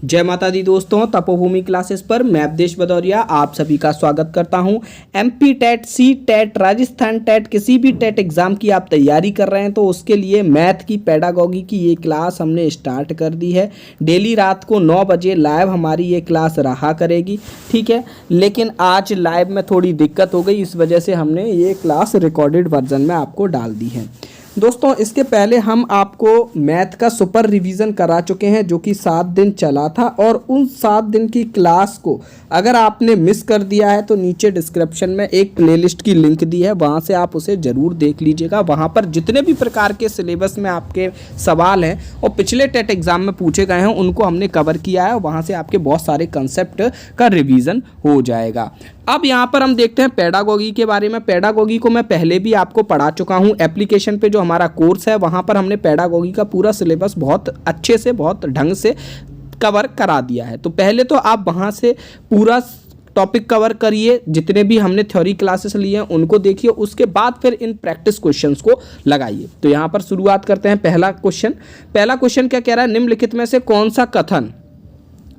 जय माता दी दोस्तों, तपोभूमि क्लासेस पर मैं अवधेश भदौरिया आप सभी का स्वागत करता हूं। MP TET, C TET, Rajasthan TET, किसी भी टेट एग्जाम की आप तैयारी कर रहे हैं तो उसके लिए मैथ की पेडागॉगी की ये क्लास हमने स्टार्ट कर दी है। डेली रात को 9 बजे लाइव हमारी ये क्लास रहा करेगी, ठीक है। लेकिन आज लाइव में थोड़ी दिक्कत हो गई, इस वजह से हमने ये क्लास रिकॉर्डेड वर्जन में आपको डाल दी है। दोस्तों, इसके पहले हम आपको मैथ का सुपर रिवीजन करा चुके हैं जो कि 7 दिन चला था, और उन 7 दिन की क्लास को अगर आपने मिस कर दिया है तो नीचे डिस्क्रिप्शन में एक प्लेलिस्ट की लिंक दी है, वहाँ से आप उसे ज़रूर देख लीजिएगा। वहाँ पर जितने भी प्रकार के सिलेबस में आपके सवाल हैं और पिछले टेट एग्ज़ाम में पूछे गए हैं उनको हमने कवर किया है, वहाँ से आपके बहुत सारे कंसेप्ट का रिवीजन हो जाएगा। अब यहाँ पर हम देखते हैं पेडागॉगी के बारे में। पेडागॉगी को मैं पहले भी आपको पढ़ा चुका हूँ। एप्लीकेशन पे जो हमारा कोर्स है वहाँ पर हमने पेडागॉगी का पूरा सिलेबस बहुत अच्छे से, बहुत ढंग से कवर करा दिया है। तो पहले तो आप वहाँ से पूरा टॉपिक कवर करिए, जितने भी हमने थ्योरी क्लासेस लिए हैं उनको देखिए, उसके बाद फिर इन प्रैक्टिस क्वेश्चंस को लगाइए। तो यहाँ पर शुरुआत करते हैं। पहला क्वेश्चन क्या कह रहा है, निम्नलिखित में से कौन सा कथन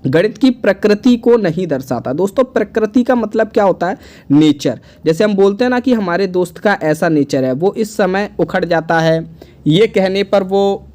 गणित की प्रकृति को नहीं दर्शाता। दोस्तों, प्रकृति का मतलब क्या होता है? नेचर। जैसे हम बोलते हैं ना कि हमारे दोस्त का ऐसा नेचर है, वो इस समय उखड़ जाता है, ये कहने पर वो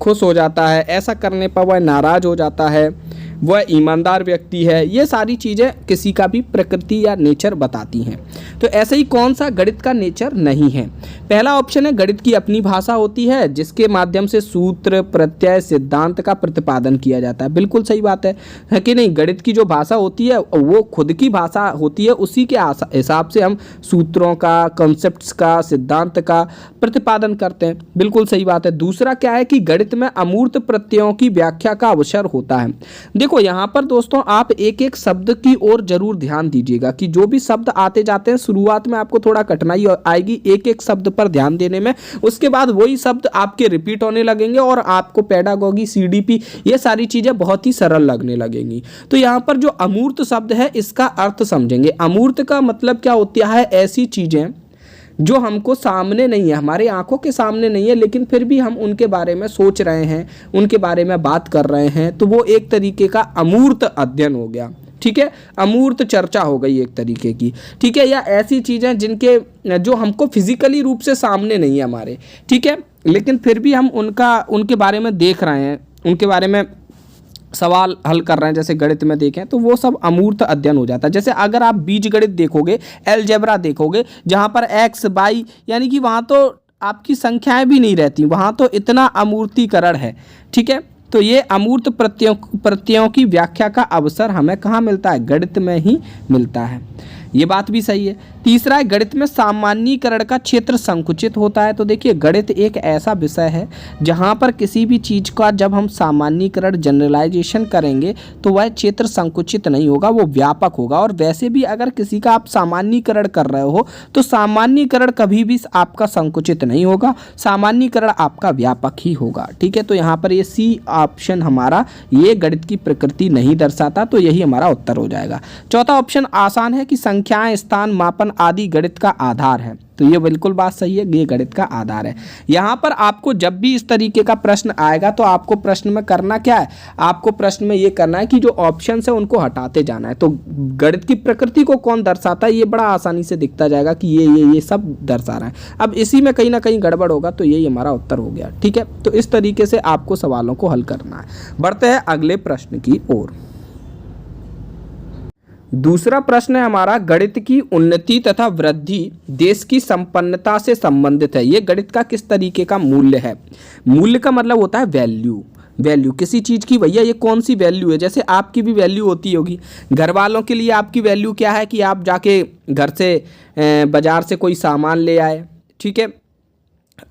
खुश हो जाता है, ऐसा करने पर वह नाराज़ हो जाता है, वह ईमानदार व्यक्ति है। ये सारी चीज़ें किसी का भी प्रकृति या नेचर बताती हैं। तो ऐसे ही कौन सा गणित का नेचर नहीं है? पहला ऑप्शन है, गणित की अपनी भाषा होती है जिसके माध्यम से सूत्र, प्रत्यय, सिद्धांत का प्रतिपादन किया जाता है। बिल्कुल सही बात है कि नहीं? गणित की जो भाषा होती है वो खुद की भाषा होती है, उसी के हिसाब से हम सूत्रों का, कॉन्सेप्ट्स का, सिद्धांत का प्रतिपादन करते हैं। बिल्कुल सही बात है। दूसरा क्या है कि गणित में अमूर्त प्रत्ययों की व्याख्या का अवसर होता है। देखो यहाँ पर दोस्तों, आप एक एक शब्द की ओर जरूर ध्यान दीजिएगा कि जो भी शब्द आते जाते हैं शुरुआत में आपको थोड़ा कठिनाई आएगी एक एक शब्द पर ध्यान देने में, उसके बाद वही शब्द आपके रिपीट होने लगेंगे और आपको पेडागॉगी, सीडीपी, ये सारी चीजें बहुत ही सरल लगने लगेंगी। तो यहाँ पर जो अमूर्त शब्द है इसका अर्थ समझेंगे। अमूर्त का मतलब क्या होता है? ऐसी चीजें जो हमको सामने नहीं है, हमारे आंखों के सामने नहीं है, लेकिन फिर भी हम उनके बारे में सोच रहे हैं, उनके बारे में बात कर रहे हैं, तो वो एक तरीके का अमूर्त अध्ययन हो गया, ठीक है। अमूर्त चर्चा हो गई एक तरीके की, ठीक है। या ऐसी चीज़ें जिनके जो हमको फिजिकली रूप से सामने नहीं है हमारे, ठीक है, लेकिन फिर भी हम उनके बारे में देख रहे हैं, उनके बारे में सवाल हल कर रहे हैं। जैसे गणित में देखें तो वो सब अमूर्त अध्ययन हो जाता है। जैसे अगर आप बीज गणित देखोगे, अलजेब्रा देखोगे, जहाँ पर एक्स, वाई, यानी कि वहाँ तो आपकी संख्याएं भी नहीं रहती, वहाँ तो इतना अमूर्तीकरण है, ठीक है। तो ये अमूर्त प्रत्ययों की व्याख्या का अवसर हमें कहाँ मिलता है? गणित में ही मिलता है। ये बात भी सही है। तीसरा है, गणित में सामान्यीकरण का क्षेत्र संकुचित होता है। तो देखिए, गणित एक ऐसा विषय है जहाँ पर किसी भी चीज़ का जब हम सामान्यीकरण, जनरलाइजेशन करेंगे तो वह क्षेत्र संकुचित नहीं होगा, वो व्यापक होगा। और वैसे भी अगर किसी का आप सामान्यीकरण कर रहे हो तो सामान्यीकरण कभी भी आपका संकुचित नहीं होगा, सामान्यीकरण आपका व्यापक ही होगा, ठीक है। तो यहाँ पर ये सी ऑप्शन हमारा, ये गणित की प्रकृति नहीं दर्शाता, तो यही हमारा उत्तर हो जाएगा। चौथा ऑप्शन आसान है कि संख्याएं, स्थान, मापन आदि गणित का आधार है। तो ये बिल्कुल बात सही है, ये गणित का आधार है। यहाँ पर आपको जब भी इस तरीके का प्रश्न आएगा तो आपको प्रश्न में करना क्या है? आपको प्रश्न में ये करना है कि जो ऑप्शन है उनको हटाते जाना है। तो गणित की प्रकृति को कौन दर्शाता है, ये बड़ा आसानी से दिखता जाएगा कि ये सब दर्शा रहा है। अब इसी में कहीं ना कहीं गड़बड़ होगा, तो यही हमारा उत्तर हो गया, ठीक है। तो इस तरीके से आपको सवालों को हल करना है। बढ़ते हैं अगले प्रश्न की ओर। दूसरा प्रश्न है हमारा, गणित की उन्नति तथा वृद्धि देश की संपन्नता से संबंधित है। ये गणित का किस तरीके का मूल्य है? मूल्य का मतलब होता है वैल्यू किसी चीज़ की। भैया ये कौन सी वैल्यू है? जैसे आपकी भी वैल्यू होती होगी, घर वालों के लिए आपकी वैल्यू क्या है कि आप जाके घर से बाजार से कोई सामान ले आए, ठीक है।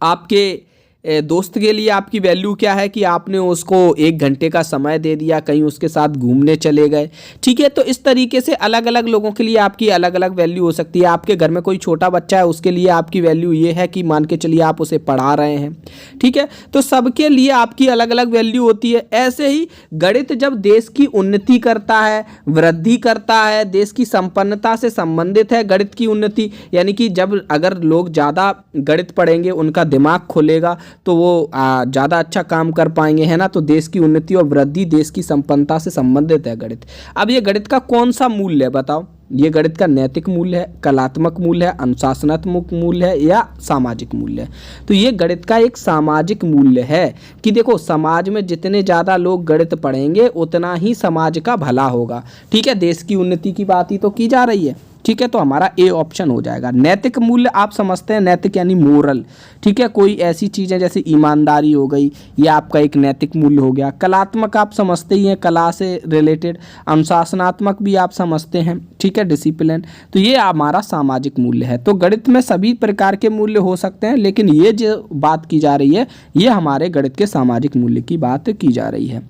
आपके दोस्त के लिए आपकी वैल्यू क्या है कि आपने उसको 1 घंटे का समय दे दिया, कहीं उसके साथ घूमने चले गए, ठीक है। तो इस तरीके से अलग अलग लोगों के लिए आपकी अलग अलग वैल्यू हो सकती है। आपके घर में कोई छोटा बच्चा है, उसके लिए आपकी वैल्यू ये है कि मान के चलिए आप उसे पढ़ा रहे हैं, ठीक है। तो सबके लिए आपकी अलग अलग वैल्यू होती है। ऐसे ही गणित जब देश की उन्नति करता है, वृद्धि करता है, देश की संपन्नता से संबंधित है गणित की उन्नति, यानी कि जब अगर लोग ज़्यादा गणित पढ़ेंगे, उनका दिमाग खुलेगा, तो वो ज़्यादा अच्छा काम कर पाएंगे, है ना। तो देश की उन्नति और वृद्धि, देश की संपन्नता से संबंधित है गणित। अब ये गणित का कौन सा मूल्य है बताओ? ये गणित का नैतिक मूल्य है, कलात्मक मूल्य है, अनुशासनात्मक मूल्य है या सामाजिक मूल्य है? तो ये गणित का एक सामाजिक मूल्य है कि देखो, समाज में जितने ज़्यादा लोग गणित पढ़ेंगे उतना ही समाज का भला होगा। ठीक है, देश की उन्नति की बात ही तो की जा रही है। ठीक है, तो हमारा ए ऑप्शन हो जाएगा। नैतिक मूल्य आप समझते हैं, नैतिक यानी मोरल। ठीक है, कोई ऐसी चीज़ें जैसे ईमानदारी हो गई, ये आपका एक नैतिक मूल्य हो गया। कलात्मक आप समझते ही हैं, कला से रिलेटेड। अनुशासनात्मक भी आप समझते हैं, ठीक है, डिसिप्लिन। तो ये हमारा सामाजिक मूल्य है। तो गणित में सभी प्रकार के मूल्य हो सकते हैं, लेकिन ये जो बात की जा रही है ये हमारे गणित के सामाजिक मूल्य की बात की जा रही है।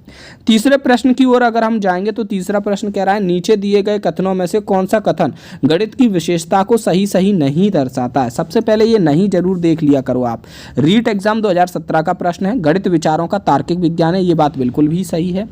तीसरे प्रश्न की ओर अगर हम जाएंगे तो तीसरा प्रश्न कह रहा है, नीचे दिए गए कथनों में से कौन सा कथन गणित की विशेषता को सही नहीं दर्शाता है? सबसे पहले ये नहीं जरूर देख लिया करो आप। रीट एग्जाम 2017 का प्रश्न है, गणित विचारों का तार्किक विज्ञान है। ये बात बिल्कुल भी सही है,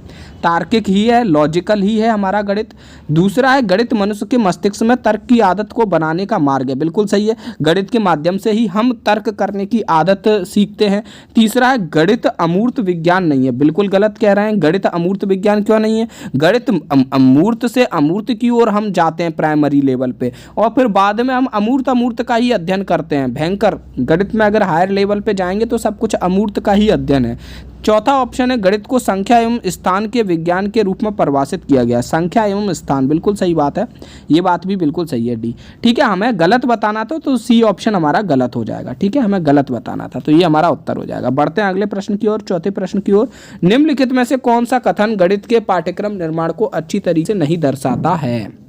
तार्किक ही है, लॉजिकल ही है हमारा गणित। दूसरा है, गणित मनुष्य के मस्तिष्क में तर्क की आदत को बनाने का मार्ग है। बिल्कुल सही है, गणित के माध्यम से ही हम तर्क करने की आदत सीखते हैं। तीसरा है, गणित अमूर्त विज्ञान नहीं है। बिल्कुल गलत कह रहे हैं, गणित अमूर्त विज्ञान क्यों नहीं है? गणित अमूर्त से अमूर्त की ओर हम जाते हैं प्राइमरी लेवल पे, और फिर बाद में हम अमूर्त का ही अध्ययन करते हैं। भयंकर गणित में अगर हायर लेवल पे जाएंगे तो सब कुछ अमूर्त का ही अध्ययन है। चौथा ऑप्शन है, गणित को संख्या एवं स्थान के विज्ञान के रूप में परिभाषित किया गया। संख्या एवं स्थान, बिल्कुल सही बात है, ये बात भी बिल्कुल सही है, डी। ठीक है, हमें गलत बताना था तो सी ऑप्शन हमारा गलत हो जाएगा। ठीक है, हमें गलत बताना था तो ये हमारा उत्तर हो जाएगा। बढ़ते हैं अगले प्रश्न की ओर, चौथे प्रश्न की ओर। निम्नलिखित में से कौन सा कथन गणित के पाठ्यक्रम निर्माण को अच्छी तरीके से नहीं दर्शाता है?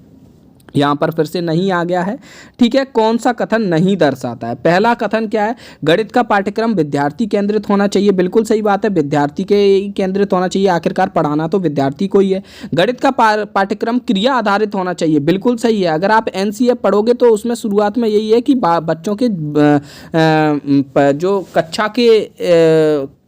यहाँ पर फिर से नहीं आ गया है। ठीक है, कौन सा कथन नहीं दर्शाता है? पहला कथन क्या है? गणित का पाठ्यक्रम विद्यार्थी केंद्रित होना चाहिए। बिल्कुल सही बात है, विद्यार्थी के केंद्रित होना चाहिए, आखिरकार पढ़ाना तो विद्यार्थी को ही है। गणित का पाठ्यक्रम क्रिया आधारित होना चाहिए। बिल्कुल सही है, अगर आप एनसीएफ पढ़ोगे तो उसमें शुरुआत में यही है कि बच्चों के जो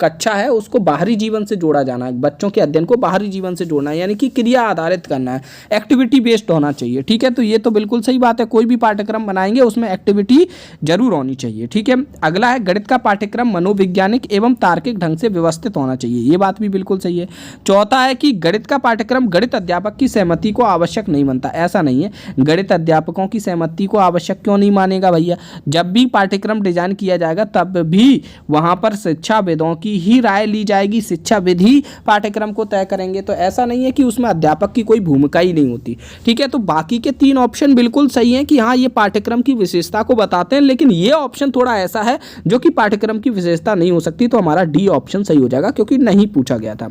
कक्षा है उसको बाहरी जीवन से जोड़ा जाना है, बच्चों के अध्ययन को बाहरी जीवन से जोड़ना है, यानी कि क्रिया आधारित करना है, एक्टिविटी बेस्ड होना चाहिए। ठीक है, तो ये तो बिल्कुल सही बात है, कोई भी पाठ्यक्रम बनाएंगे उसमें एक्टिविटी जरूर होनी चाहिए। ठीक है, अगला है, गणित का पाठ्यक्रम मनोवैज्ञानिक एवं तार्किक ढंग से व्यवस्थित होना चाहिए। ये बात भी बिल्कुल सही है। चौथा है कि गणित का पाठ्यक्रम गणित अध्यापक की सहमति को आवश्यक नहीं मानता। ऐसा नहीं है, गणित अध्यापकों की सहमति को आवश्यक क्यों नहीं मानेगा भैया? जब भी पाठ्यक्रम डिजाइन किया जाएगा तब भी वहां पर शिक्षाविदों की ही राय ली जाएगी, शिक्षाविद ही पाठ्यक्रम को तय करेंगे। तो ऐसा नहीं है कि उसमें अध्यापक की कोई भूमिका ही नहीं होती। ठीक है, तो बाकी के तीन ऑप्शन बिल्कुल सही हैं कि हाँ ये पाठ्यक्रम की विशेषता को बताते हैं, लेकिन ये ऑप्शन थोड़ा ऐसा है जो कि पाठ्यक्रम की विशेषता नहीं हो सकती। तो हमारा डी ऑप्शन सही हो जाएगा क्योंकि नहीं पूछा गया था।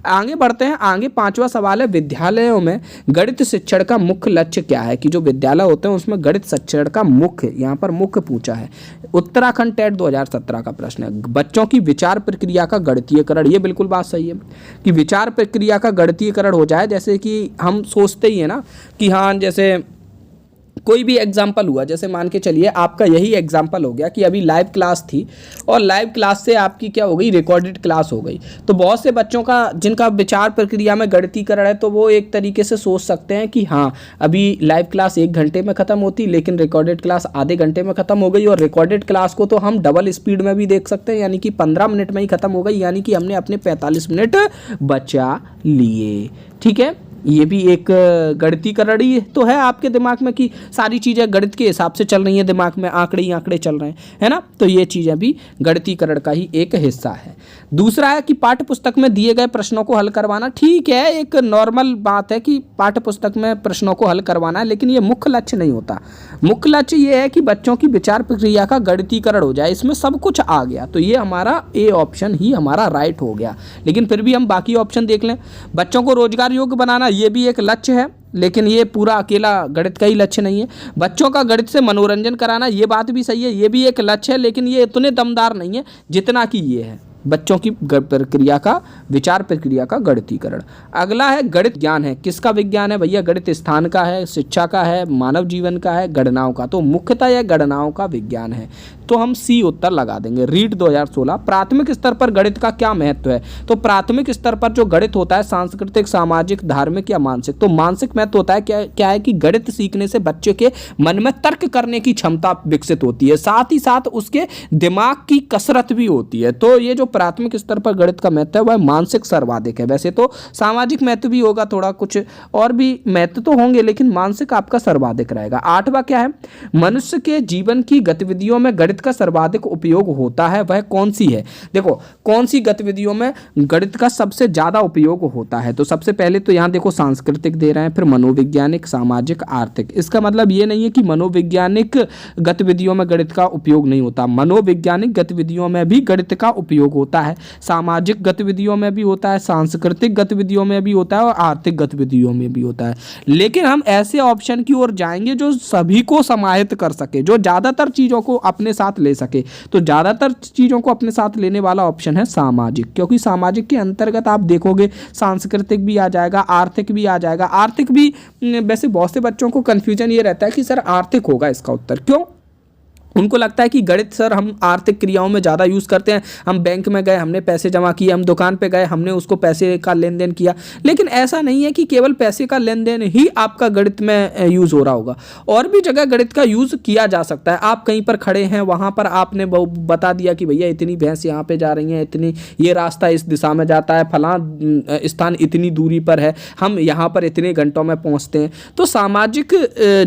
आगे बढ़ते हैं, आगे पांचवा सवाल है, विद्यालयों में गणित शिक्षण का मुख्य लक्ष्य क्या है? कि जो विद्यालय होते हैं उसमें गणित शिक्षण का मुख्य, यहाँ पर मुख्य पूछा है। उत्तराखंड टेट 2017 का प्रश्न है, बच्चों की विचार प्रक्रिया का गणितीयकरण। ये बिल्कुल बात सही है कि विचार प्रक्रिया का गणितीयकरण हो जाए। जैसे कि हम सोचते ही है ना कि हाँ, जैसे कोई भी एग्जाम्पल हुआ, जैसे मान के चलिए आपका यही एग्जाम्पल हो गया कि अभी लाइव क्लास थी और लाइव क्लास से आपकी क्या हो गई, रिकॉर्डेड क्लास हो गई। तो बहुत से बच्चों का जिनका विचार प्रक्रिया में गणितीकरण है तो वो एक तरीके से सोच सकते हैं कि हाँ अभी लाइव क्लास 1 घंटे में ख़त्म होती, लेकिन रिकॉर्डेड क्लास आधे घंटे में ख़त्म हो गई। और रिकॉर्डेड क्लास को तो हम डबल स्पीड में भी देख सकते हैं, यानी कि 15 मिनट में ही ख़त्म हो गई, यानी कि हमने अपने 45 मिनट बचा लिए। ठीक है, ये भी एक गणितीकरण ही तो है आपके दिमाग में कि सारी चीज़ें गणित के हिसाब से चल रही हैं, दिमाग में आंकड़े ही आंकड़े चल रहे हैं, है ना। तो ये चीज़ें भी गणितीकरण का ही एक हिस्सा है। दूसरा है कि पाठ्य पुस्तक में दिए गए प्रश्नों को हल करवाना। ठीक है, एक नॉर्मल बात है कि पाठ्य पुस्तक में प्रश्नों को हल करवाना है, लेकिन ये मुख्य लक्ष्य नहीं होता। मुख्य लक्ष्य ये है कि बच्चों की विचार प्रक्रिया का गणितीकरण हो जाए, इसमें सब कुछ आ गया। तो ये हमारा ए ऑप्शन ही हमारा राइट हो गया। लेकिन फिर भी हम बाकी ऑप्शन देख लें। बच्चों को रोजगार योग्य बनाना, ये भी एक लक्ष्य है, लेकिन ये पूरा अकेला गणित का ही लक्ष्य नहीं है। बच्चों का गणित से मनोरंजन कराना, ये बात भी सही है, ये भी एक लक्ष्य है, लेकिन ये इतने दमदार नहीं है जितना कि ये है। बच्चों की प्रक्रिया का, विचार प्रक्रिया का गणितीकरण। अगला है गणित ज्ञान है, किसका विज्ञान है भैया? गणित स्थान का है, शिक्षा का है, मानव जीवन का है, गणनाओं का। तो मुख्यतः यह गणनाओं का विज्ञान है, तो हम सी उत्तर लगा देंगे। रीट 2016। प्राथमिक स्तर पर गणित का क्या महत्व है? तो प्राथमिक स्तर पर जो गणित होता है सांस्कृतिक, सामाजिक, धार्मिक या मानसिक, तो मानसिक महत्व होता है। क्या है कि गणित सीखने से बच्चे के मन में तर्क करने की क्षमता विकसित होती है, साथ ही साथ उसके दिमाग की कसरत भी होती है। तो ये जो प्राथमिक स्तर पर गणित का महत्व है वह मानसिक सर्वाधिक है। वैसे तो सामाजिक महत्व भी होगा, थोड़ा कुछ और भी महत्व तो होंगे, लेकिन मानसिक आपका सर्वाधिक रहेगा। 8वां क्या है? मनुष्य के जीवन की गतिविधियों में गणित का सर्वाधिक उपयोग होता है, वह कौन सी है? देखो कौन सी गतिविधियों में गणित का सबसे ज्यादा उपयोग होता है? तो सबसे पहले तो यहां देखो सांस्कृतिक दे रहे हैं, फिर मनोवैज्ञानिक, सामाजिक, आर्थिक। इसका मतलब ये नहीं है कि मनोवैज्ञानिक गतिविधियों में गणित का उपयोग नहीं होता, मनोवैज्ञानिक गतिविधियों में भी गणित का उपयोग होता है, सामाजिक गतिविधियों में भी होता है, सांस्कृतिक गतिविधियों में भी होता है और आर्थिक गतिविधियों में भी होता है। लेकिन हम ऐसे ऑप्शन की ओर जाएंगे जो सभी को समाहित कर सके, जो ज्यादातर चीजों को अपने साथ ले सके। तो ज्यादातर चीजों को अपने साथ लेने वाला ऑप्शन है सामाजिक, क्योंकि सामाजिक के अंतर्गत आप देखोगे सांस्कृतिक भी आ जाएगा, आर्थिक भी आ जाएगा। आर्थिक भी वैसे बहुत से बच्चों को कंफ्यूजन ये रहता है कि सर आर्थिक होगा इसका उत्तर, क्यों? उनको लगता है कि गणित सर हम आर्थिक क्रियाओं में ज़्यादा यूज़ करते हैं, हम बैंक में गए हमने पैसे जमा किए, हम दुकान पे गए हमने उसको पैसे का लेन देन किया। लेकिन ऐसा नहीं है कि केवल पैसे का लेन देन ही आपका गणित में यूज़ हो रहा होगा, और भी जगह गणित का यूज़ किया जा सकता है। आप कहीं पर खड़े हैं, वहाँ पर आपने बता दिया कि भैया इतनी भैंस यहाँ पे जा रही हैं, इतनी ये रास्ता इस दिशा में जाता है, फलां स्थान इतनी दूरी पर है, हम यहाँ पर इतने घंटों में पहुँचते हैं। तो सामाजिक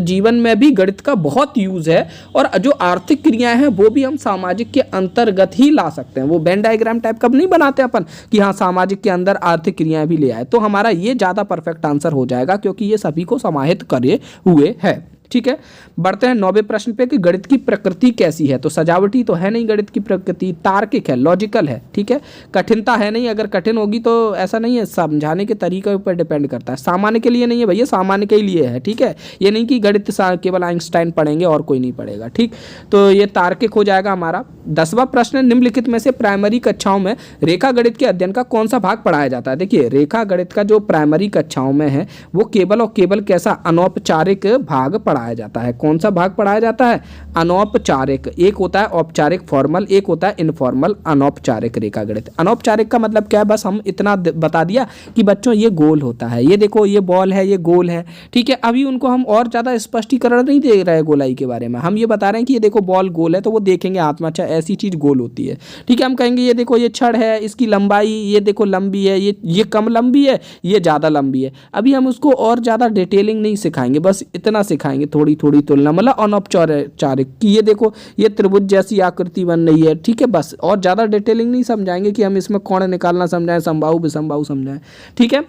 जीवन में भी गणित का बहुत यूज़ है, और जो आर्थिक क्रियाएं हैं वो भी हम सामाजिक के अंतर्गत ही ला सकते हैं। वो वेन डायग्राम टाइप का नहीं बनाते अपन कि हाँ सामाजिक के अंदर आर्थिक क्रियाएं भी ले आए, तो हमारा ये ज़्यादा परफेक्ट आंसर हो जाएगा, क्योंकि ये सभी को समाहित करे हुए है। ठीक है, बढ़ते हैं 9वें प्रश्न पे कि गणित की प्रकृति कैसी है? तो सजावटी तो है नहीं गणित की प्रकृति, तार्किक है, लॉजिकल है। ठीक है, कठिनता है नहीं, अगर कठिन होगी तो ऐसा नहीं है, समझाने के तरीके पर डिपेंड करता है। सामान्य के लिए नहीं है भैया, सामान्य के लिए है। ठीक है, ये नहीं कि गणित केवल आइंस्टाइन पढ़ेंगे और कोई नहीं पढ़ेगा। ठीक, तो ये तार्किक हो जाएगा हमारा। 10वां प्रश्न, निम्नलिखित में से प्राइमरी कक्षाओं में रेखा गणित के अध्ययन का कौन सा भाग पढ़ाया जाता है? देखिए रेखा गणित का जो प्राइमरी कक्षाओं में है वो केवल और केवल कैसा अनौपचारिक भाग पढ़ाया जाता है। कौन सा भाग पढ़ाया जाता है? अनौपचारिक। एक होता है औपचारिक फॉर्मल, एक होता है इनफॉर्मल अनौपचारिक रेखा गणित। अनौपचारिक का मतलब क्या है? बस हम इतना बता दिया कि बच्चों ये गोल होता है, ये देखो ये बॉल है, ये गोल है। ठीक है, अभी उनको हम और ज़्यादा स्पष्टीकरण नहीं दे रहे गोलाई के बारे में, हम ये बता रहे हैं कि ये देखो बॉल गोल है, तो वो देखेंगे हाथ में, अच्छा ऐसी चीज़ गोल होती है। ठीक है, हम कहेंगे ये देखो ये छड़ है, इसकी लंबाई ये देखो लंबी है, ये कम लंबी है, ये ज़्यादा लंबी है। अभी हम उसको और ज़्यादा डिटेलिंग नहीं सिखाएंगे, बस इतना सिखाएंगे थोड़ी थोड़ी तुलना, मतलब अनौपचारिक कि ये देखो ये त्रिभुज जैसी आकृति बन रही है। ठीक है, बस और ज़्यादा डिटेलिंग नहीं समझाएंगे कि हम इसमें कोण निकालना समझाएं, समबाहु विषमबाहु समझाएं। ठीक है,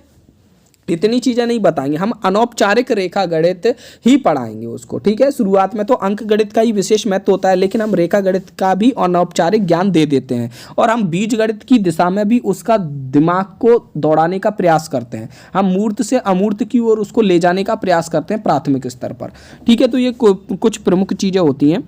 इतनी चीज़ें नहीं बताएंगे, हम अनौपचारिक रेखा गणित ही पढ़ाएंगे उसको। ठीक है, शुरुआत में तो अंक गणित का ही विशेष महत्व होता है, लेकिन हम रेखा गणित का भी अनौपचारिक ज्ञान दे देते हैं, और हम बीज गणित की दिशा में भी उसका दिमाग को दौड़ाने का प्रयास करते हैं। हम मूर्त से अमूर्त की ओर उसको ले जाने का प्रयास करते हैं प्राथमिक स्तर पर। ठीक है, तो ये कुछ प्रमुख चीज़ें होती हैं।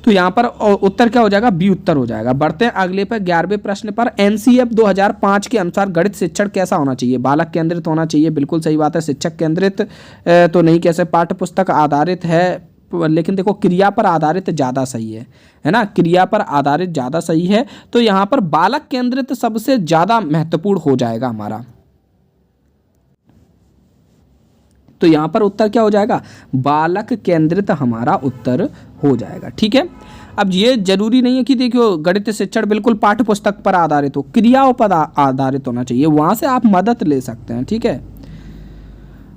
तो यहाँ पर उत्तर क्या हो जाएगा? बी उत्तर हो जाएगा। बढ़ते हैं अगले पर 11वें प्रश्न पर। एनसीएफ 2005 के अनुसार गणित शिक्षण कैसा होना चाहिए? बालक केंद्रित होना चाहिए, बिल्कुल सही बात है। शिक्षक केंद्रित तो नहीं, कैसे पाठ्य पुस्तक आधारित है, लेकिन देखो क्रिया पर आधारित ज़्यादा सही है ना, क्रिया पर आधारित ज़्यादा सही है। तो यहाँ पर बालक केंद्रित सबसे ज़्यादा महत्वपूर्ण हो जाएगा हमारा। तो यहाँ पर उत्तर क्या हो जाएगा? बालक केंद्रित हमारा उत्तर हो जाएगा। ठीक है, अब ये जरूरी नहीं है कि देखियो गणित शिक्षण बिल्कुल पाठ्य पुस्तक पर आधारित हो, क्रियाओं पर आधारित होना चाहिए, वहां से आप मदद ले सकते हैं। ठीक है,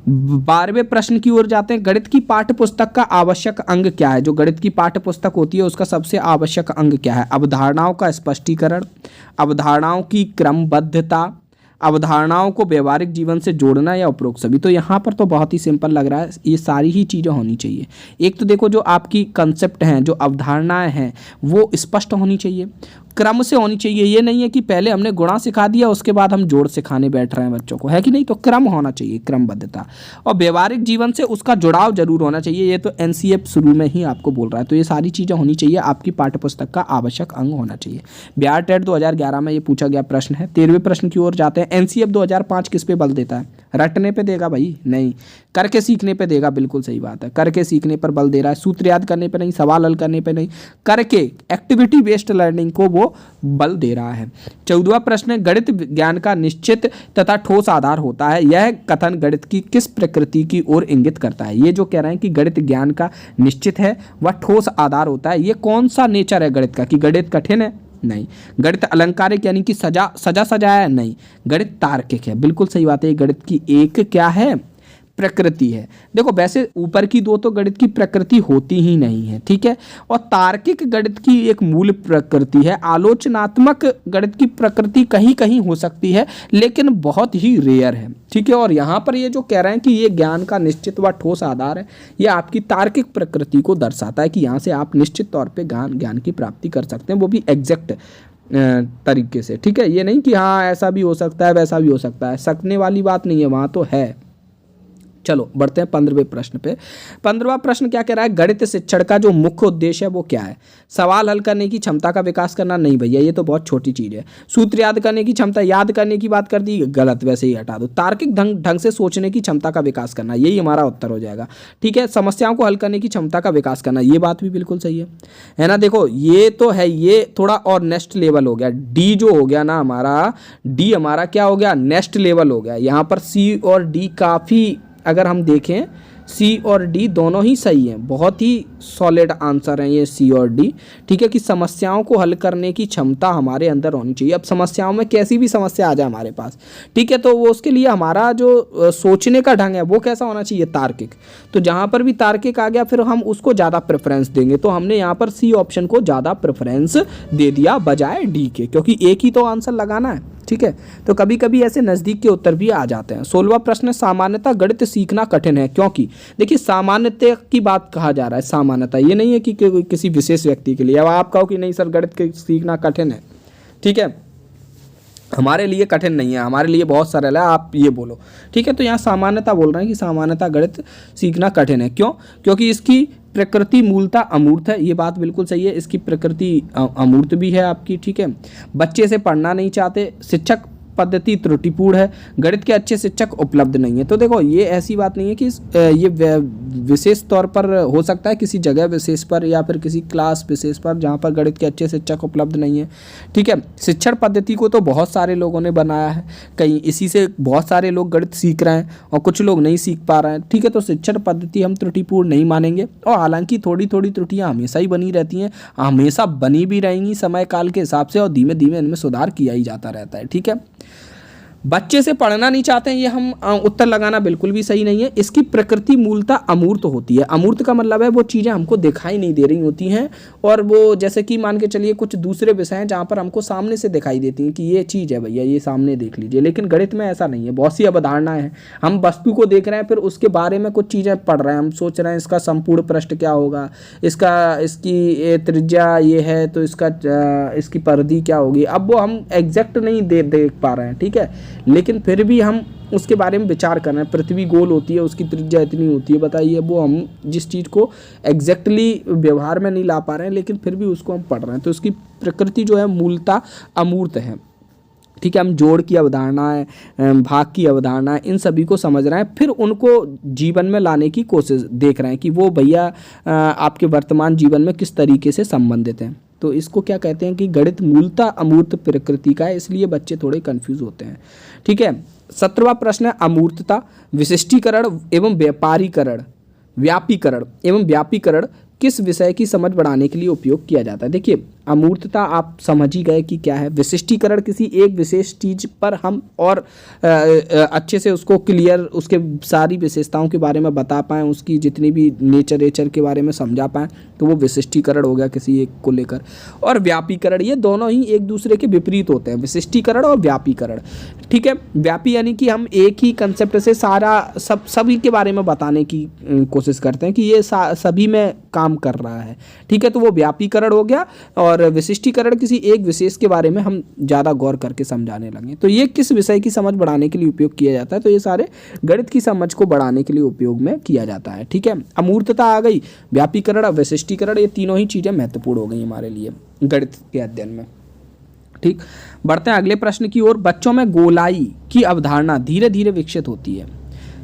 12वें प्रश्न की ओर जाते हैं। गणित की पाठ्य पुस्तक का आवश्यक अंग क्या है? जो गणित की पाठ्य पुस्तक होती है उसका सबसे आवश्यक अंग क्या है? अवधारणाओं का स्पष्टीकरण, अवधारणाओं की क्रमबद्धता, अवधारणाओं को व्यवहारिक जीवन से जोड़ना, या उपरोक्त सभी। तो यहाँ पर तो बहुत ही सिंपल लग रहा है, ये सारी ही चीज़ें होनी चाहिए। एक तो देखो जो आपकी कंसेप्ट हैं, जो अवधारणाएं हैं वो स्पष्ट होनी चाहिए, क्रम से होनी चाहिए। ये नहीं है कि पहले हमने गुणा सिखा दिया उसके बाद हम जोड़ सिखाने बैठ रहे हैं बच्चों को, है कि नहीं। तो क्रम होना चाहिए, क्रमबद्धता, और व्यवहारिक जीवन से उसका जुड़ाव जरूर होना चाहिए। ये तो एनसीएफ शुरू में ही आपको बोल रहा है। तो ये सारी चीज़ें होनी चाहिए, आपकी पाठ्यपुस्तक का आवश्यक अंग होना चाहिए। बिहार टेट 2011 में ये पूछा गया प्रश्न है। 13वें प्रश्न की ओर जाते हैं। एनसीएफ 2005 किस पे बल देता है? रटने पे देगा भाई? नहीं, करके सीखने पे देगा। बिल्कुल सही बात है, करके सीखने पर बल दे रहा है। सूत्र याद करने पे नहीं, सवाल हल करने पे नहीं, करके एक्टिविटी बेस्ड लर्निंग को वो बल दे रहा है। 14वां प्रश्न है, गणित ज्ञान का निश्चित तथा ठोस आधार होता है। यह कथन गणित की किस प्रकृति की ओर इंगित करता है? ये जो कह रहे हैं कि गणित ज्ञान का निश्चित है वह ठोस आधार होता है, ये कौन सा नेचर है गणित का? कि गणित कठिन है? नहीं। गणित अलंकारिक यानी कि सजा सजाया है? नहीं। गणित तार्किक है। बिल्कुल सही बात है, गणित की एक क्या है? प्रकृति है। देखो वैसे ऊपर की दो तो गणित की प्रकृति होती ही नहीं है, ठीक है। और तार्किक गणित की एक मूल प्रकृति है। आलोचनात्मक गणित की प्रकृति कहीं कहीं हो सकती है लेकिन बहुत ही रेयर है, ठीक है। और यहाँ पर ये जो कह रहे हैं कि ये ज्ञान का निश्चित व ठोस आधार है, ये आपकी तार्किक प्रकृति को दर्शाता है कि यहाँ से आप निश्चित तौर पर ज्ञान की प्राप्ति कर सकते हैं, वो भी एग्जैक्ट तरीके से, ठीक है। ये नहीं कि हाँ ऐसा भी हो सकता है वैसा भी हो सकता है, सकने वाली बात नहीं है, वहाँ तो है। चलो बढ़ते हैं 15वें प्रश्न पे। 15वां प्रश्न क्या कह रहा है? गणित शिक्षण का जो मुख्य उद्देश्य है वो क्या है? सवाल हल करने की क्षमता का विकास करना? नहीं भैया, ये तो बहुत छोटी चीज़ है। सूत्र याद करने की क्षमता, याद करने की बात कर दी, गलत, वैसे ही हटा दो। तार्किक ढंग से सोचने की क्षमता का विकास करना, यही हमारा उत्तर हो जाएगा, ठीक है। समस्याओं को हल करने की क्षमता का विकास करना, ये बात भी बिल्कुल सही है ना। देखो ये तो है, ये थोड़ा और नेक्स्ट लेवल हो गया। डी जो हो गया ना हमारा, डी हमारा क्या हो गया? नेक्स्ट लेवल हो गया। यहाँ पर सी और डी काफ़ी, अगर हम देखें सी और डी दोनों ही सही हैं, बहुत ही सॉलिड आंसर हैं ये सी और डी, ठीक है। कि समस्याओं को हल करने की क्षमता हमारे अंदर होनी चाहिए। अब समस्याओं में कैसी भी समस्या आ जाए हमारे पास, ठीक है, तो वो उसके लिए हमारा जो सोचने का ढंग है वो कैसा होना चाहिए? तार्किक। तो जहाँ पर भी तार्किक आ गया फिर हम उसको ज़्यादा प्रेफरेंस देंगे। तो हमने यहाँ पर सी ऑप्शन को ज़्यादा प्रेफरेंस दे दिया बजाय डी के, क्योंकि एक ही तो आंसर लगाना है, ठीक है। तो कभी कभी ऐसे नज़दीक के उत्तर भी आ जाते हैं। 16वां प्रश्न, सामान्यतः गणित सीखना कठिन है क्योंकि? देखिए सामान्यतः की बात कहा जा रहा है, सामान्यतः, ये नहीं है कि किसी विशेष व्यक्ति के लिए। अब आप कहो कि नहीं सर गणित सीखना कठिन है, ठीक है, हमारे लिए कठिन नहीं है, हमारे लिए बहुत सरल है, आप ये बोलो, ठीक है। तो यहाँ सामान्यता बोल रहे हैं कि सामान्यतः गणित सीखना कठिन है। क्यों? क्योंकि इसकी प्रकृति मूलतः अमूर्त है, ये बात बिल्कुल सही है। इसकी प्रकृति अमूर्त भी है आपकी, ठीक है। बच्चे से पढ़ना नहीं चाहते, शिक्षक पद्धति त्रुटिपूर्ण है, गणित के अच्छे शिक्षक उपलब्ध नहीं है। तो देखो ये ऐसी बात नहीं है कि ये विशेष तौर पर हो सकता है किसी जगह विशेष पर या फिर किसी क्लास विशेष पर जहाँ पर गणित के अच्छे शिक्षक उपलब्ध नहीं है, ठीक है। शिक्षण पद्धति को तो बहुत सारे लोगों ने बनाया है, कहीं इसी से बहुत सारे लोग गणित सीख रहे हैं और कुछ लोग नहीं सीख पा रहे हैं, ठीक है। तो शिक्षण पद्धति हम त्रुटिपूर्ण नहीं मानेंगे, और हालांकि थोड़ी थोड़ी त्रुटियाँ हमेशा ही बनी रहती हैं, हमेशा बनी भी रहेंगी समय काल के हिसाब से, और धीमे धीमे इनमें सुधार किया ही जाता रहता है, ठीक है। बच्चे से पढ़ना नहीं चाहते हैं, ये हम उत्तर लगाना बिल्कुल भी सही नहीं है। इसकी प्रकृति मूलतः अमूर्त होती है। अमूर्त का मतलब है वो चीज़ें हमको दिखाई नहीं दे रही होती हैं, और वो जैसे कि मान के चलिए कुछ दूसरे विषय हैं जहाँ पर हमको सामने से दिखाई देती हैं कि ये चीज़ है भैया, ये सामने देख लीजिए। लेकिन गणित में ऐसा नहीं है, बहुत सी अवधारणाएं हैं, हम वस्तु को देख रहे हैं फिर उसके बारे में कुछ चीज़ें पढ़ रहे हैं, हम सोच रहे हैं इसका संपूर्ण पृष्ठ क्या होगा, इसकी त्रिज्या ये है तो इसकी परिधि क्या होगी। अब वो हम एग्जैक्ट नहीं देख पा रहे हैं, ठीक है, लेकिन फिर भी हम उसके बारे में विचार कर रहे हैं। पृथ्वी गोल होती है, उसकी त्रिज्या इतनी होती है, बताइए। वो हम जिस चीज़ को एग्जैक्टली व्यवहार में नहीं ला पा रहे हैं लेकिन फिर भी उसको हम पढ़ रहे हैं, तो उसकी प्रकृति जो है मूलतः अमूर्त है, ठीक है। हम जोड़ की अवधारणा है, भाग की अवधारणा है, इन सभी को समझ रहे हैं, फिर उनको जीवन में लाने की कोशिश देख रहे हैं कि वो भैया आपके वर्तमान जीवन में किस तरीके से संबंधित हैं। तो इसको क्या कहते हैं कि गणित मूलतः अमूर्त प्रकृति का है, इसलिए बच्चे थोड़े कंफ्यूज होते हैं, ठीक है। 17वां प्रश्न है, अमूर्तता, विशिष्टीकरण एवं व्यापीकरण किस विषय की समझ बढ़ाने के लिए उपयोग किया जाता है? देखिए अमूर्तता आप समझ ही गए कि क्या है। विशिष्टीकरण किसी एक विशेष चीज़ पर हम और अच्छे से उसको क्लियर, उसके सारी विशेषताओं के बारे में बता पाएँ, उसकी जितनी भी नेचर के बारे में समझा पाएँ, तो वो विशिष्टीकरण हो गया किसी एक को लेकर। और व्यापीकरण, ये दोनों ही एक दूसरे के विपरीत होते हैं, विशिष्टीकरण और व्यापीकरण, ठीक है। व्यापी यानी कि हम एक ही कंसेप्ट से सभी के बारे में बताने की कोशिश करते हैं कि ये सभी में काम कर रहा है, ठीक है, तो वो व्यापीकरण हो गया। और और विशिष्टीकरण किसी एक विशेष के बारे में हम ज़्यादा गौर करके समझाने लगे। तो ये किस विषय की समझ बढ़ाने के लिए उपयोग किया जाता है, तो ये सारे गणित की समझ को बढ़ाने के लिए उपयोग में किया जाता है। ठीक है, अमूर्तता आ गई, व्यापीकरण, विशिष्टीकरण, ये तीनों ही चीज़ें महत्वपूर्ण हो गई हमारे लिए गणित के अध्ययन में। ठीक, बढ़ते हैं अगले प्रश्न की ओर। बच्चों में गोलाई की अवधारणा धीरे धीरे विकसित होती है,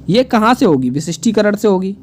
ये कहाँ से होगी? विशिष्टीकरण से होगी,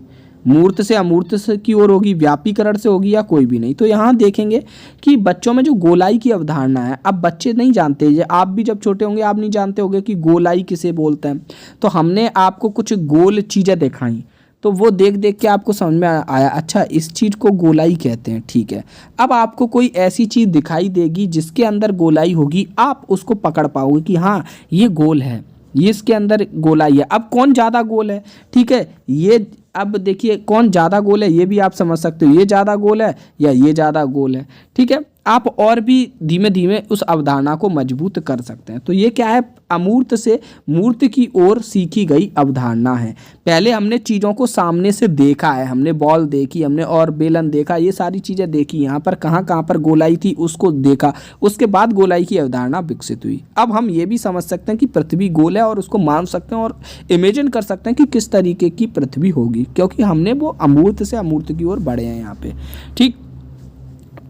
मूर्त से अमूर्त से की ओर होगी, व्यापीकरण से होगी, या कोई भी नहीं? तो यहाँ देखेंगे कि बच्चों में जो गोलाई की अवधारणा है, अब बच्चे नहीं जानते, ये आप भी जब छोटे होंगे आप नहीं जानते होंगे कि गोलाई किसे बोलते हैं। तो हमने आपको कुछ गोल चीज़ें दिखाई, तो वो देख देख के आपको समझ में आया, अच्छा इस चीज़ को गोलाई कहते हैं। ठीक है, अब आपको कोई ऐसी चीज़ दिखाई देगी जिसके अंदर गोलाई होगी, आप उसको पकड़ पाओगे कि हाँ ये गोल है, ये इसके अंदर गोलाई है। अब कौन ज़्यादा गोल है? ठीक है, ये अब देखिए कौन ज़्यादा गोल है ये भी आप समझ सकते हो, ये ज़्यादा गोल है या ये ज़्यादा गोल है। ठीक है, आप और भी धीमे धीमे उस अवधारणा को मजबूत कर सकते हैं। तो ये क्या है? अमूर्त से मूर्त की ओर सीखी गई अवधारणा है। पहले हमने चीज़ों को सामने से देखा है, हमने बॉल देखी, हमने और बेलन देखा, ये सारी चीज़ें देखी, यहाँ पर कहाँ कहाँ पर गोलाई थी उसको देखा, उसके बाद गोलाई की अवधारणा विकसित हुई। अब हम ये भी समझ सकते हैं कि पृथ्वी गोल है और उसको मान सकते हैं और इमेजिन कर सकते हैं कि किस तरीके की पृथ्वी होगी, क्योंकि हमने वो अमूर्त से अमूर्त की ओर बढ़े हैं यहाँ पे। ठीक,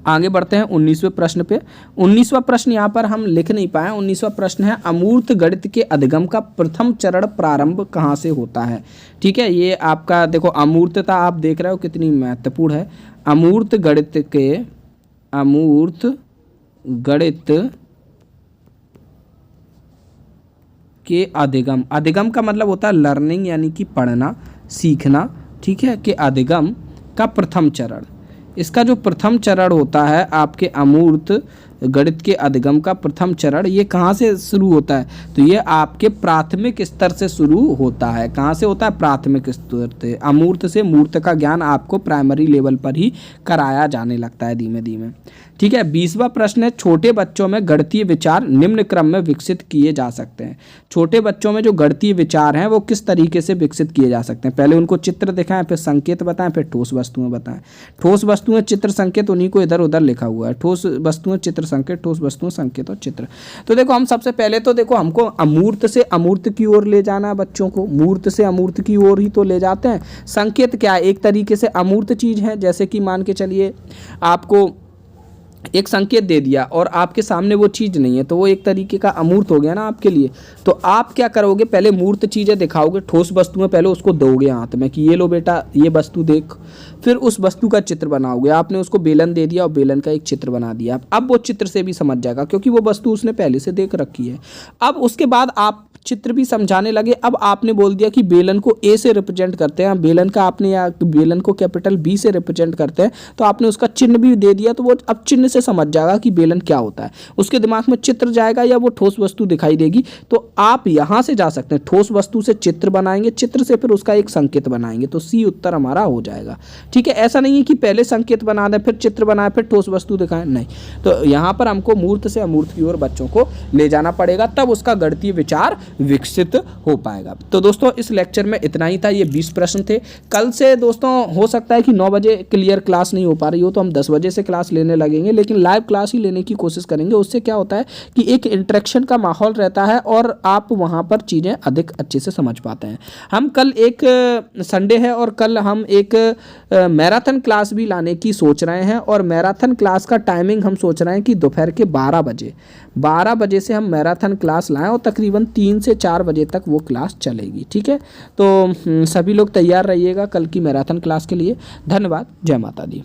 आगे बढ़ते हैं 19वें प्रश्न पे। 19वां प्रश्न यहाँ पर हम लिख नहीं पाए। 19वां प्रश्न है, अमूर्त गणित के अधिगम का प्रथम चरण प्रारंभ कहाँ से होता है? ठीक है, ये आपका देखो अमूर्तता आप देख रहे हो कितनी महत्वपूर्ण है। अमूर्त गणित के अधिगम, अधिगम का मतलब होता है लर्निंग, यानी कि पढ़ना सीखना। ठीक है, कि अधिगम का प्रथम चरण, इसका जो प्रथम चरण होता है आपके अमूर्त गणित के अधिगम का प्रथम चरण, ये कहाँ से शुरू होता है? तो ये आपके प्राथमिक स्तर से शुरू होता है। कहाँ से होता है? प्राथमिक स्तर से। अमूर्त से मूर्त का ज्ञान आपको प्राइमरी लेवल पर ही कराया जाने लगता है धीमे धीमे। ठीक है, 20वां प्रश्न है, छोटे बच्चों में गणितीय विचार निम्न क्रम में विकसित किए जा सकते हैं। छोटे बच्चों में जो गणितीय विचार हैं वो किस तरीके से विकसित किए जा सकते हैं? पहले उनको चित्र दिखाएं, फिर संकेत बताएं, फिर ठोस वस्तुएं बताएं। ठोस वस्तुएं, चित्र, संकेत, उन्हीं को इधर उधर लिखा हुआ है। ठोस वस्तुएं, चित्र, संकेत, ठोस वस्तुएं, संकेत और चित्र। तो देखो हम सबसे पहले तो देखो हमको अमूर्त से अमूर्त की ओर ले जाना है बच्चों को, मूर्त से अमूर्त की ओर ही तो ले जाते हैं। संकेत क्या है? एक तरीके से अमूर्त चीज़ है, जैसे कि मान के चलिए आपको एक संकेत दे दिया और आपके सामने वो चीज़ नहीं है, तो वो एक तरीके का अमूर्त हो गया ना आपके लिए। तो आप क्या करोगे? पहले मूर्त चीज़ें दिखाओगे, ठोस वस्तुएं पहले उसको दोगे हाथ में कि ये लो बेटा ये वस्तु देख, फिर उस वस्तु का चित्र बनाओगे। आपने उसको बेलन दे दिया और बेलन का एक चित्र बना दिया, अब वो चित्र से भी समझ जाएगा क्योंकि वो वस्तु उसने पहले से देख रखी है। अब उसके बाद आप चित्र भी समझाने लगे, अब आपने बोल दिया कि बेलन को ए से रिप्रेजेंट करते हैं, बेलन का आपने या बेलन को कैपिटल बी से रिप्रेजेंट करते हैं, तो आपने उसका चिन्ह भी दे दिया, तो वो अब चिन्ह से समझ जाएगा कि बेलन क्या होता है। उसके दिमाग में चित्र जाएगा या वो ठोस वस्तु दिखाई देगी, तो आप यहाँ से जा सकते हैं, ठोस वस्तु से चित्र बनाएंगे, चित्र से फिर उसका एक संकेत बनाएंगे, तो सी उत्तर हमारा हो जाएगा। ठीक है, ऐसा नहीं है कि पहले संकेत बना दें फिर चित्र बनाए फिर ठोस वस्तु दिखाएं, नहीं। तो यहाँ पर हमको मूर्त से अमूर्त की ओर बच्चों को ले जाना पड़ेगा, तब उसका गणितीय विचार विकसित हो पाएगा। तो दोस्तों इस लेक्चर में इतना ही था, ये 20 प्रश्न थे। कल से दोस्तों हो सकता है कि 9 बजे क्लियर क्लास नहीं हो पा रही हो, तो हम 10 बजे से क्लास लेने लगेंगे, लेकिन लाइव क्लास ही लेने की कोशिश करेंगे। उससे क्या होता है कि एक इंटरेक्शन का माहौल रहता है और आप वहाँ पर चीज़ें अधिक अच्छे से समझ पाते हैं। हम कल एक संडे है और कल हम एक मैराथन क्लास भी लाने की सोच रहे हैं, और मैराथन क्लास का टाइमिंग हम सोच रहे हैं कि दोपहर के 12 बजे से हम मैराथन क्लास लाएं और तकरीबन 3 से 4 बजे तक वो क्लास चलेगी। ठीक है, तो सभी लोग तैयार रहिएगा कल की मैराथन क्लास के लिए। धन्यवाद, जय माता दी।